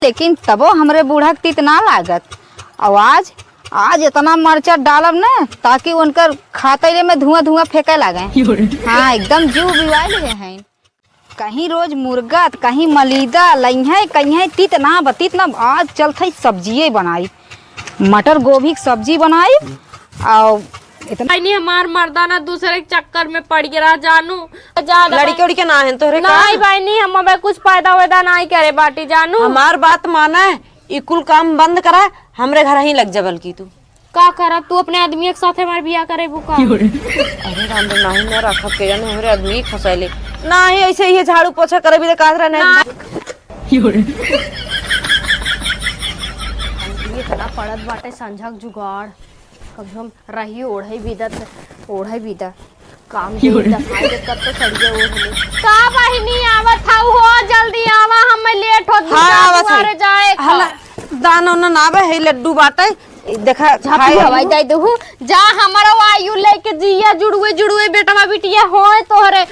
लेकिन तबो हमरे बूढ़ा के तीत ना लागत। और आज इतना मरचा डालब ना ताकि उनकर खाते में धुआं धुआं फेंके लागे। हाँ एकदम जीव बिवाए लगे हैं। कहीं रोज मुर्गा कहीं मलीदा लइहे कहीं तीत ना आज चलते सब्जिए बनाई, मटर गोभी की सब्जी बनाई। और इतना नहीं हमार मर्दाना दूसरे के चक्कर में पड़ गया जानू। लड़की उड़ी के ना है तोहरे नहीं भाई नहीं हम अब कुछ फायदा वायदा नहीं करे बाटी जानू। हमार बात माना है, इकुल काम बंद करा, हमरे घर ही लग जा। बल्कि तू का करब तू अपने आदमी के साथ हमारे बियाह करे बुका। अरे राम रे नहीं ना रखब के जाने हमरे आदमी फसैले नहीं ऐसे ही झाड़ू पोछा करे भी काट रहा नहीं। ये तना पड़त बाटे संझक जुगाड़ कब हम रही ओढ़े बीदा काम दफाई दे कब तो चढ़ गए ओढ़ले का बहिनी आवत हाउ हो जल्दी आवा हम लेट होत दुआरे जाए दाना ना बे है लड्डू बाटे देखा झापी हवाई दे दहु जा हमारा आयु लेके जिया जुड़ुए बेटवा बिटिया होए तोहरे